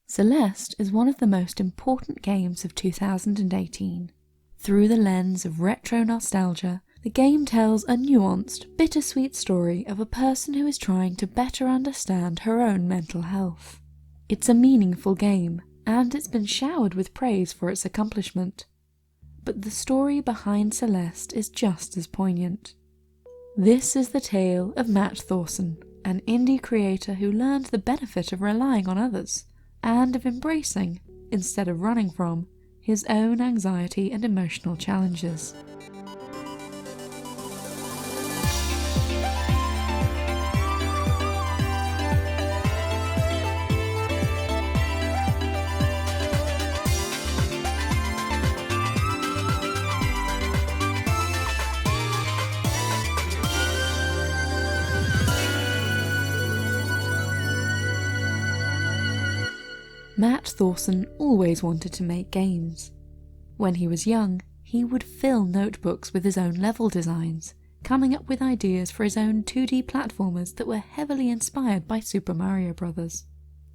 Celeste is one of the most important games of 2018. Through the lens of retro nostalgia, the game tells a nuanced, bittersweet story of a person who is trying to better understand her own mental health. It's a meaningful game, and it's been showered with praise for its accomplishment. But the story behind Celeste is just as poignant. This is the tale of Matt Thorson, an indie creator who learned the benefit of relying on others, and of embracing, instead of running from, his own anxiety and emotional challenges. Matt Thorson always wanted to make games. When he was young, he would fill notebooks with his own level designs, coming up with ideas for his own 2D platformers that were heavily inspired by Super Mario Bros.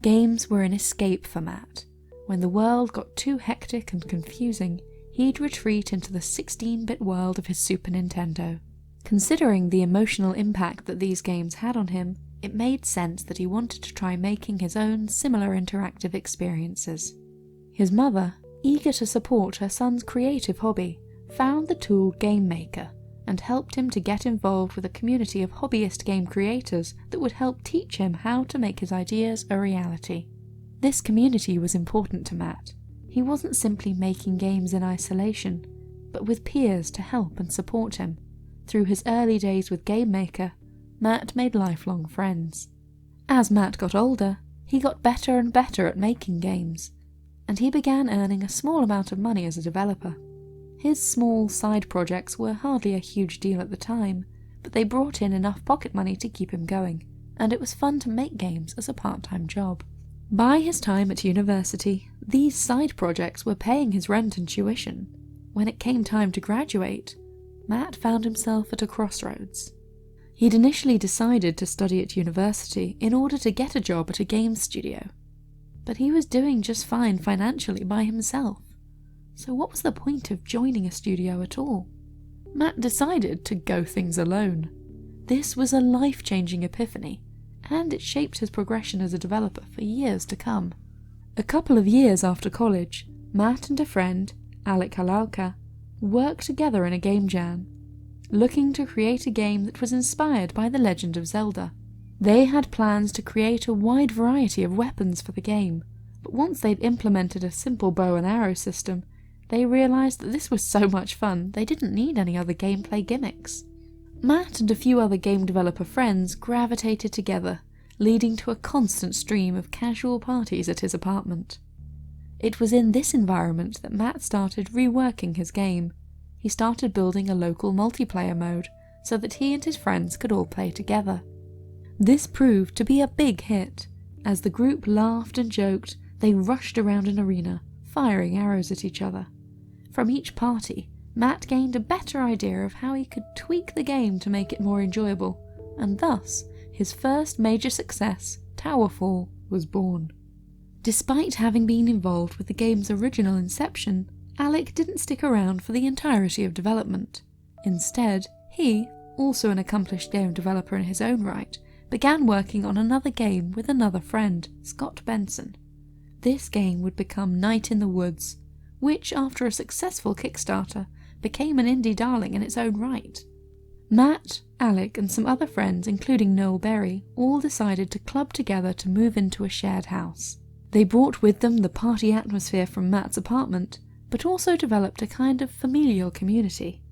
Games were an escape for Matt. When the world got too hectic and confusing, he'd retreat into the 16-bit world of his Super Nintendo. Considering the emotional impact that these games had on him, it made sense that he wanted to try making his own similar interactive experiences. His mother, eager to support her son's creative hobby, found the tool Game Maker and helped him to get involved with a community of hobbyist game creators that would help teach him how to make his ideas a reality. This community was important to Matt. He wasn't simply making games in isolation, but with peers to help and support him. Through his early days with Game Maker, Matt made lifelong friends. As Matt got older, he got better and better at making games, and he began earning a small amount of money as a developer. His small side projects were hardly a huge deal at the time, but they brought in enough pocket money to keep him going, and it was fun to make games as a part-time job. By his time at university, these side projects were paying his rent and tuition. When it came time to graduate, Matt found himself at a crossroads. He'd initially decided to study at university in order to get a job at a games studio, but he was doing just fine financially by himself, so what was the point of joining a studio at all? Matt decided to go things alone. This was a life-changing epiphany, and it shaped his progression as a developer for years to come. A couple of years after college, Matt and a friend, Alec Halalka, worked together in a game jam, looking to create a game that was inspired by The Legend of Zelda. They had plans to create a wide variety of weapons for the game, but once they'd implemented a simple bow and arrow system, they realised that this was so much fun they didn't need any other gameplay gimmicks. Matt and a few other game developer friends gravitated together, leading to a constant stream of casual parties at his apartment. It was in this environment that Matt started reworking his game. He started building a local multiplayer mode so that he and his friends could all play together. This proved to be a big hit. As the group laughed and joked, they rushed around an arena, firing arrows at each other. From each party, Matt gained a better idea of how he could tweak the game to make it more enjoyable, and thus, his first major success, Towerfall, was born. Despite having been involved with the game's original inception, Alec didn't stick around for the entirety of development. Instead, he, also an accomplished game developer in his own right, began working on another game with another friend, Scott Benson. This game would become Night in the Woods, which, after a successful Kickstarter, became an indie darling in its own right. Matt, Alec, and some other friends, including Noel Berry, all decided to club together to move into a shared house. They brought with them the party atmosphere from Matt's apartment, but also developed a kind of familial community.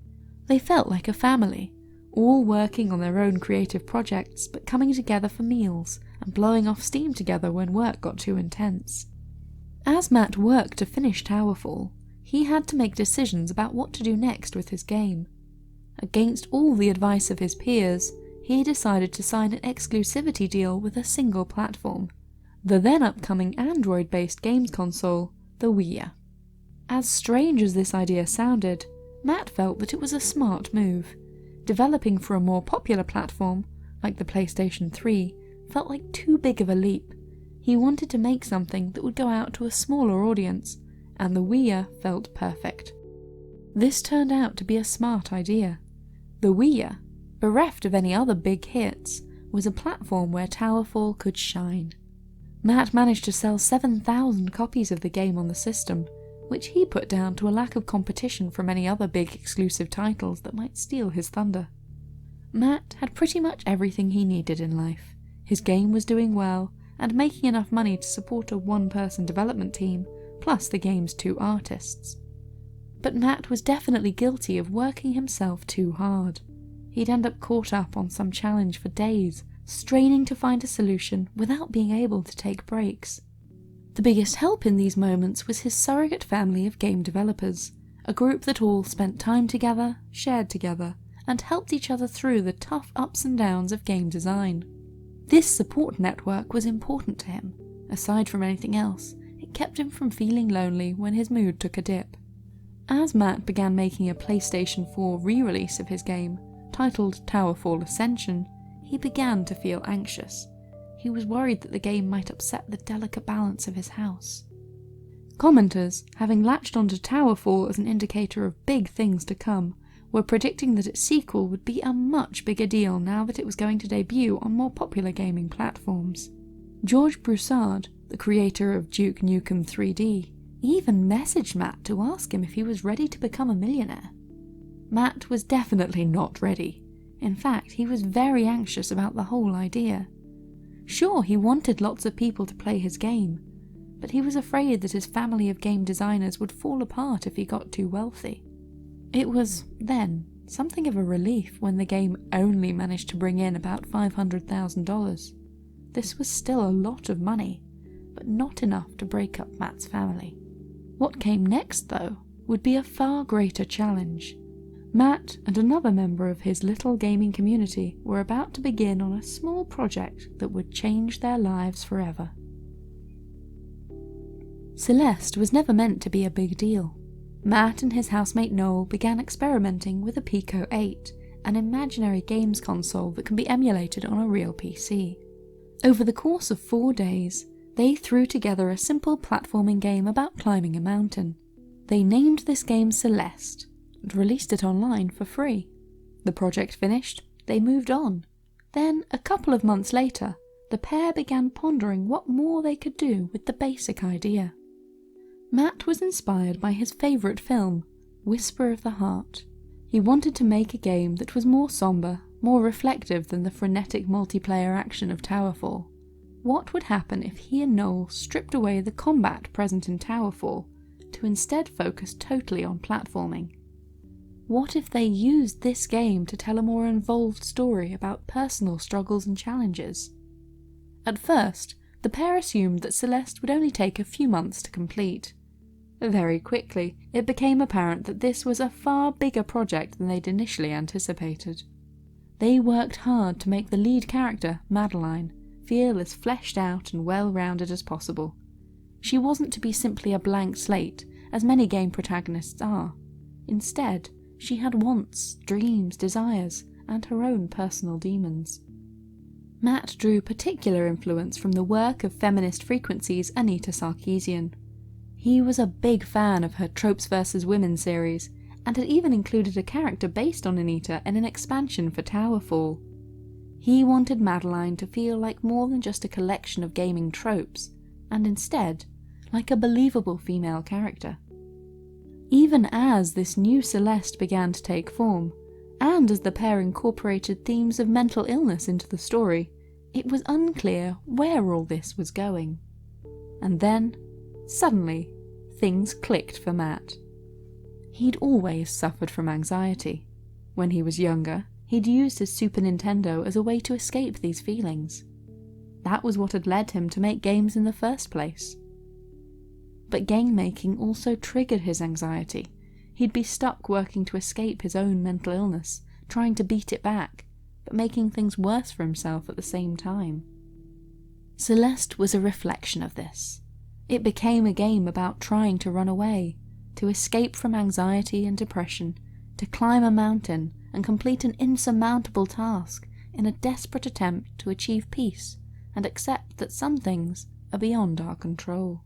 They felt like a family, all working on their own creative projects but coming together for meals and blowing off steam together when work got too intense. As Matt worked to finish Towerfall, he had to make decisions about what to do next with his game. Against all the advice of his peers, he decided to sign an exclusivity deal with a single platform, the then upcoming Android-based games console, the Wii U. As strange as this idea sounded, Matt felt that it was a smart move. Developing for a more popular platform, like the PlayStation 3, felt like too big of a leap, He wanted to make something that would go out to a smaller audience, and the Ouya felt perfect. This turned out to be a smart idea. The Ouya, bereft of any other big hits, was a platform where Towerfall could shine. Matt managed to sell 7,000 copies of the game on the system, which he put down to a lack of competition from any other big exclusive titles that might steal his thunder. Matt had pretty much everything he needed in life. His game was doing well, and making enough money to support a one-person development team, plus the game's 2 artists. But Matt was definitely guilty of working himself too hard. He'd end up caught up on some challenge for days, straining to find a solution without being able to take breaks. The biggest help in these moments was his surrogate family of game developers, a group that all spent time together, shared together, and helped each other through the tough ups and downs of game design. This support network was important to him. Aside from anything else, it kept him from feeling lonely when his mood took a dip. As Matt began making a PlayStation 4 re-release of his game, titled Towerfall Ascension, he began to feel anxious. He was worried that the game might upset the delicate balance of his house. Commenters, having latched onto Towerfall as an indicator of big things to come, were predicting that its sequel would be a much bigger deal now that it was going to debut on more popular gaming platforms. George Broussard, the creator of Duke Nukem 3D, even messaged Matt to ask him if he was ready to become a millionaire. Matt was definitely not ready. In fact, he was very anxious about the whole idea. Sure, he wanted lots of people to play his game, but he was afraid that his family of game designers would fall apart if he got too wealthy. It was, then, something of a relief when the game only managed to bring in about $500,000. This was still a lot of money, but not enough to break up Matt's family. What came next, though, would be a far greater challenge. Matt and another member of his little gaming community were about to begin on a small project that would change their lives forever. Celeste was never meant to be a big deal. Matt and his housemate Noel began experimenting with a Pico 8, an imaginary games console that can be emulated on a real PC. Over the course of 4 days, they threw together a simple platforming game about climbing a mountain. They named this game Celeste, and released it online for free. The project finished, they moved on. Then, a couple of months later, the pair began pondering what more they could do with the basic idea. Matt was inspired by his favourite film, Whisper of the Heart. He wanted to make a game that was more somber, more reflective than the frenetic multiplayer action of Towerfall. What would happen if he and Noel stripped away the combat present in Towerfall to instead focus totally on platforming? What if they used this game to tell a more involved story about personal struggles and challenges? At first, the pair assumed that Celeste would only take a few months to complete. Very quickly, it became apparent that this was a far bigger project than they'd initially anticipated. They worked hard to make the lead character, Madeline, feel as fleshed out and well-rounded as possible. She wasn't to be simply a blank slate, as many game protagonists are. Instead, she had wants, dreams, desires, and her own personal demons. Matt drew particular influence from the work of Feminist Frequency's Anita Sarkeesian. He was a big fan of her Tropes vs. Women series, and had even included a character based on Anita in an expansion for Towerfall. He wanted Madeline to feel like more than just a collection of gaming tropes, and instead, like a believable female character. Even as this new Celeste began to take form, and as the pair incorporated themes of mental illness into the story, it was unclear where all this was going. And then, suddenly, things clicked for Matt. He'd always suffered from anxiety. When he was younger, he'd used his Super Nintendo as a way to escape these feelings. That was what had led him to make games in the first place. But game making also triggered his anxiety. He'd be stuck working to escape his own mental illness, trying to beat it back, but making things worse for himself at the same time. Celeste was a reflection of this. It became a game about trying to run away, to escape from anxiety and depression, to climb a mountain and complete an insurmountable task in a desperate attempt to achieve peace and accept that some things are beyond our control.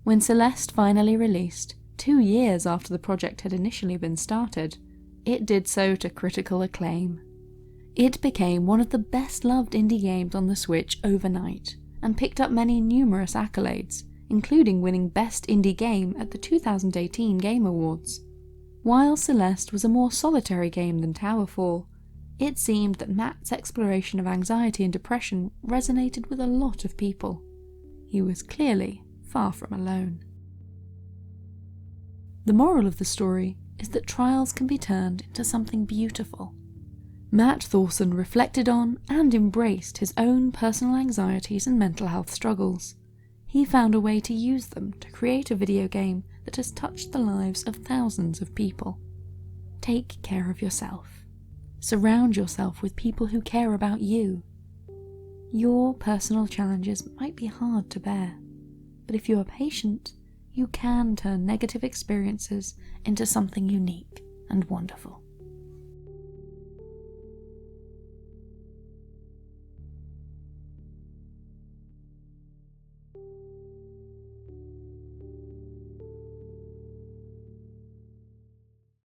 When Celeste finally released, 2 years after the project had initially been started, it did so to critical acclaim. It became one of the best-loved indie games on the Switch overnight, and picked up many numerous accolades, including winning Best Indie Game at the 2018 Game Awards. While Celeste was a more solitary game than Towerfall, it seemed that Matt's exploration of anxiety and depression resonated with a lot of people. He was clearly far from alone. The moral of the story is that trials can be turned into something beautiful. Matt Thorson reflected on and embraced his own personal anxieties and mental health struggles. He found a way to use them to create a video game that has touched the lives of thousands of people. Take care of yourself. Surround yourself with people who care about you. Your personal challenges might be hard to bear, but if you are patient, you can turn negative experiences into something unique and wonderful.